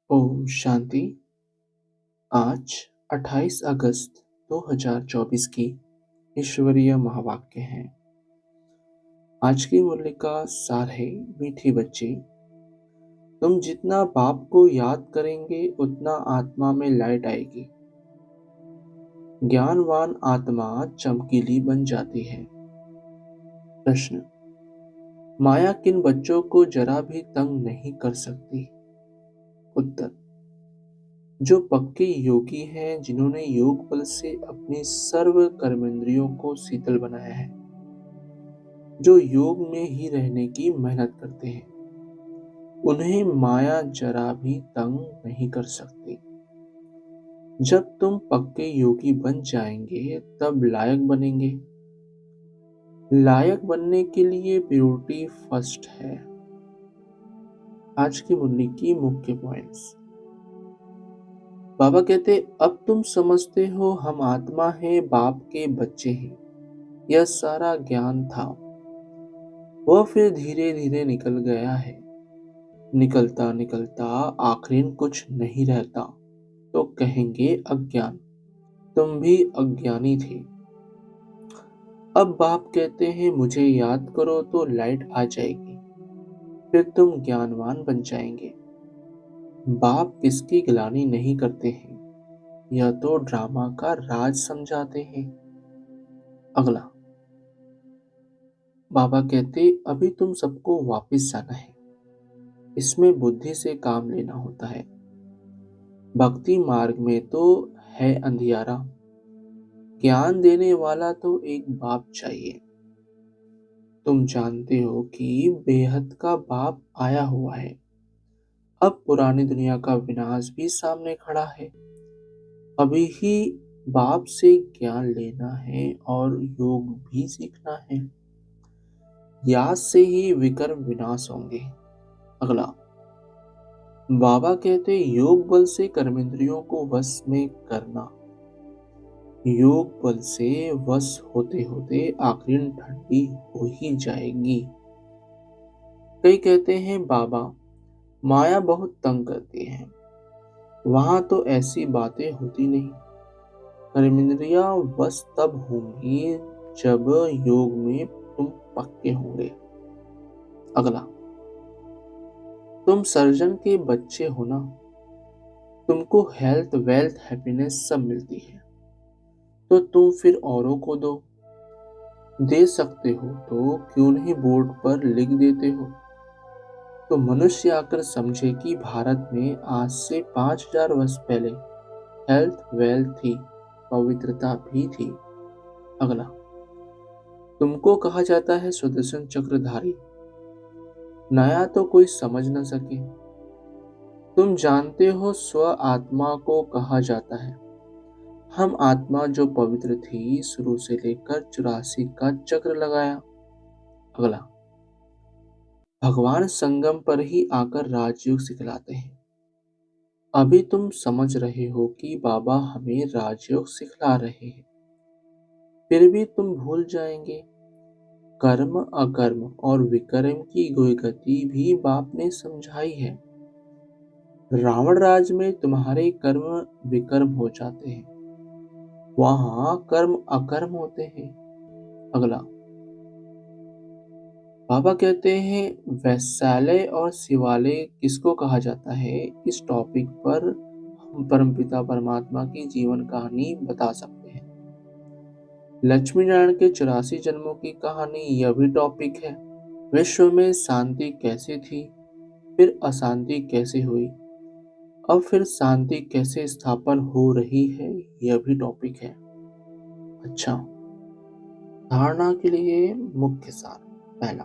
ओम शांति। आज 28 अगस्त 2024 की ईश्वरीय महावाक्य है। आज की मूल्य का सार है, मीठी बच्ची, तुम जितना बाप को याद करेंगे उतना आत्मा में लाइट आएगी। ज्ञानवान आत्मा चमकीली बन जाती है। प्रश्न, माया किन बच्चों को जरा भी तंग नहीं कर सकती? उत्तर, जो पक्के योगी हैं, जिन्होंने योग बल से अपनी सर्व कर्मेंद्रियों को शीतल बनाया है, जो योग में ही रहने की मेहनत करते हैं, उन्हें माया जरा भी तंग नहीं कर सकती। जब तुम पक्के योगी बन जाएंगे तब लायक बनेंगे। लायक बनने के लिए प्योरिटी फर्स्ट है। आज की मुरली की मुख्य पॉइंट्स। बाबा कहते, अब तुम समझते हो हम आत्मा हैं, बाप के बच्चे हैं। यह सारा ज्ञान था, वह फिर धीरे धीरे निकल गया है। निकलता निकलता आखिर कुछ नहीं रहता तो कहेंगे अज्ञान, तुम भी अज्ञानी थे। अब बाप कहते हैं मुझे याद करो तो लाइट आ जाएगी, फिर तुम ज्ञानवान बन जाएंगे। बाप किसकी गिलानी नहीं करते हैं, यह तो ड्रामा का राज समझाते हैं। अगला, बाबा कहते अभी तुम सबको वापस जाना है, इसमें बुद्धि से काम लेना होता है। भक्ति मार्ग में तो है अंधियारा, ज्ञान देने वाला तो एक बाप चाहिए। तुम जानते हो कि बेहद का बाप आया हुआ है। अब पुरानी दुनिया का विनाश भी सामने खड़ा है। अभी ही बाप से ज्ञान लेना है और योग भी सीखना है। याद से ही विकर्म विनाश होंगे। अगला, बाबा कहते योग बल से कर्मेंद्रियों को वश में करना। योग बल से वश होते होते आखिर ठंडी हो ही जाएगी। कई कहते हैं बाबा माया बहुत तंग करती है, वहां तो ऐसी बातें होती नहीं। कर्मेंद्रियां वश तब होंगी जब योग में तुम पक्के होंगे। अगला, तुम सर्जन के बच्चे हो ना, तुमको हेल्थ वेल्थ हैप्पीनेस सब मिलती है, तो तुम फिर औरों को दे सकते हो तो क्यों नहीं बोर्ड पर लिख देते हो। तो मनुष्य आकर समझे कि भारत में आज से 5000 वर्ष पहले हेल्थ वेल्थ थी, पवित्रता भी थी। अगला, तुमको कहा जाता है सुदर्शन चक्रधारी, नया तो कोई समझ न सके। तुम जानते हो स्व आत्मा को कहा जाता है। हम आत्मा जो पवित्र थी, शुरू से लेकर 84 का चक्र लगाया। अगला, भगवान संगम पर ही आकर राजयोग सिखलाते हैं। अभी तुम समझ रहे हो कि बाबा हमें राजयोग सिखला रहे हैं, फिर भी तुम भूल जाएंगे। कर्म अकर्म और विकर्म की गति भी बाप ने समझाई है। रावण राज में तुम्हारे कर्म विकर्म हो जाते हैं, वहां कर्म अकर्म होते हैं। अगला, बाबा कहते हैं वैश्यालय और शिवालय किसको कहा जाता है। इस टॉपिक पर हम परमपिता परमात्मा की जीवन कहानी बता सकते हैं। लक्ष्मी नारायण के 84 जन्मों की कहानी, यह भी टॉपिक है। विश्व में शांति कैसे थी, फिर अशांति कैसे हुई, अब फिर शांति कैसे स्थापन हो रही है, यह भी टॉपिक है। अच्छा, धारणा के लिए मुख्य सार। पहला,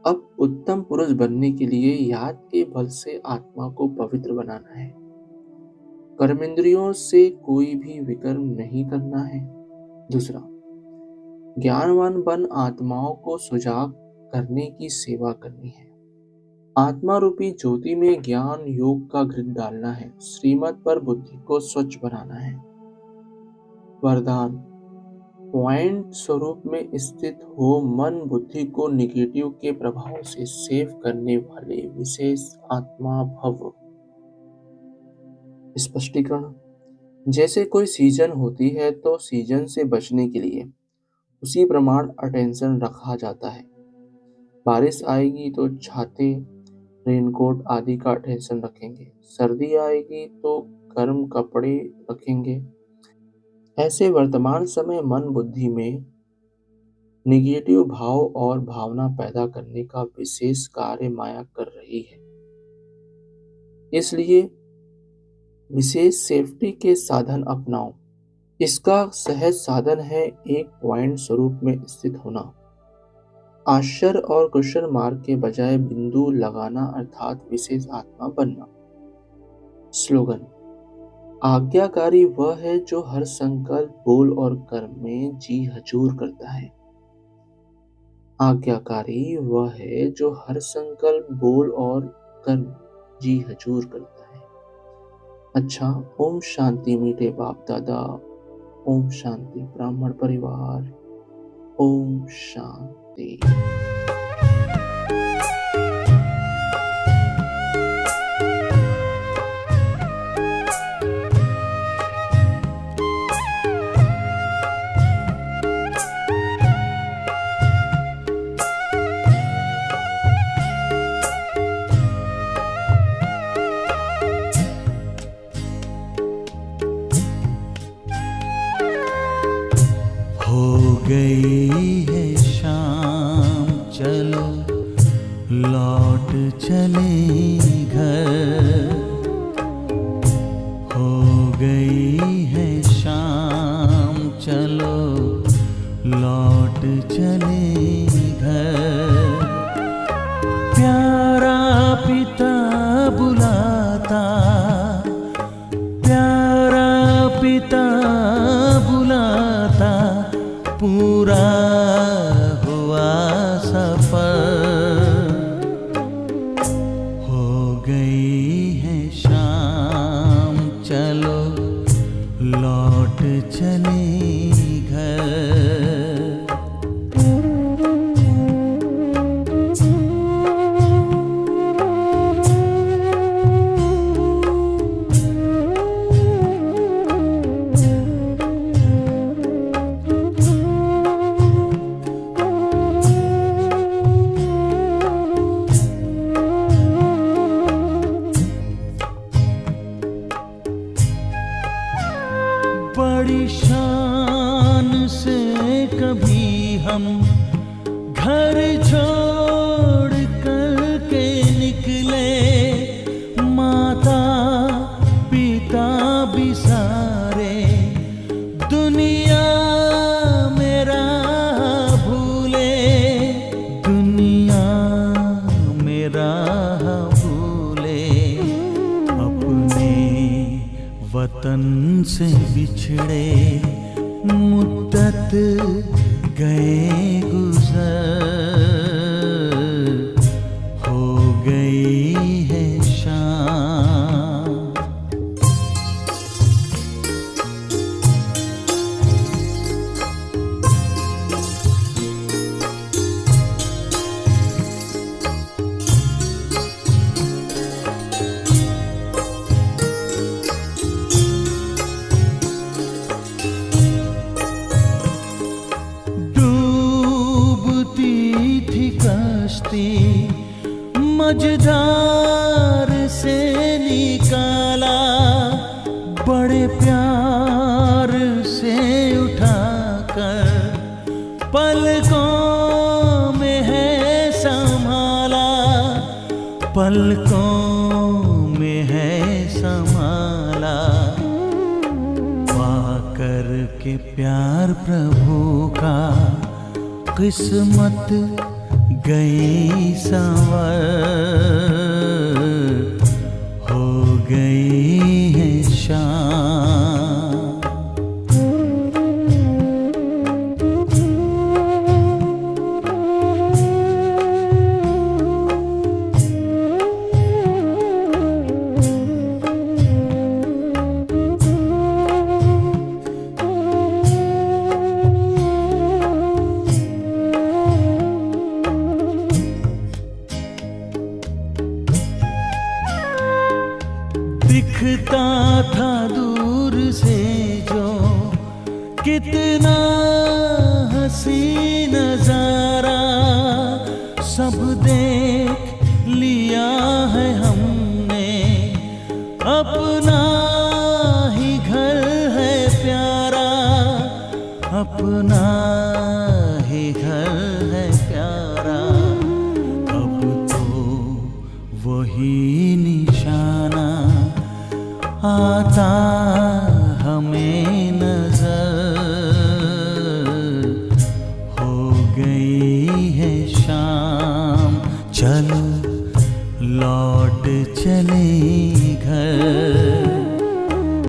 अब उत्तम पुरुष बनने के लिए याद के बल से आत्मा को पवित्र बनाना है। कर्मेंद्रियों से कोई भी विकर्म नहीं करना है। दूसरा, ज्ञानवान बन आत्माओं को सुजाग करने की सेवा करनी है। आत्मा रूपी ज्योति में ज्ञान योग का घृत डालना है। श्रीमत पर बुद्धि को स्वच्छ बनाना है। वरदान, पॉइंट स्वरूप में स्थित हो मन बुद्धि को निगेटिव के प्रभाव से सेव करने वाले विशेष आत्मा भव। स्पष्टीकरण: जैसे कोई सीजन होती है तो सीजन से बचने के लिए उसी प्रमाण अटेंशन रखा जाता है। बारिश आएगी तो छाते, रेनकोट आदि का अटेंशन रखेंगे। सर्दी आएगी तो गर्म कपड़े रखेंगे। ऐसे वर्तमान समय मन बुद्धि में निगेटिव भाव और भावना पैदा करने का विशेष कार्य माया कर रही है। इसलिए विशेष सेफ्टी के साधन अपनाओ। इसका सहज साधन है एक पॉइंट स्वरूप में स्थित होना। आश्चर्य और क्वेश्चन मार्क के बजाय बिंदु लगाना अर्थात विशेष आत्मा बनना। स्लोगन: आज्ञाकारी वह है जो हर संकल्प, बोल और कर्म में जी हजूर करता है। आज्ञाकारी वह है जो हर संकल्प, बोल और कर्म जी हजूर करता है। अच्छा, ओम शांति मीठे बाप दादा, ओम शांति ब्राह्मण परिवार, ओम शांति। हो गई है शाम, चलो लौट चले घर। हो गई है शाम, चलो लौट चले घर। प्यारा पिता बुलाता, प्यारा पिता बुलाता, पूरा हुआ सफर। हो गई है शाम, चलो लौट चले घर। बड़ी शान से कभी हम घर छोड़ कर के निकले। माता पिता भी सारे दुनिया मेरा भूले, दुनिया मेरा भूले। अपने वतन से बिछड़े मुद्दत गए गुजर। हो गई है शाम, मझधार से निकाला, बड़े प्यार से उठाकर पलकों में है संभाला, पलकों में है संभाला। पाकर के प्यार प्रभु का किस्मत गई संवर। हो गई है शाम, दिखता था दूर से जो कितना हसी नजारा, सब देख लिया है हमने, अपना ही घर है प्यारा, अपना ही घर है प्यारा। अब तो वही निशाना आता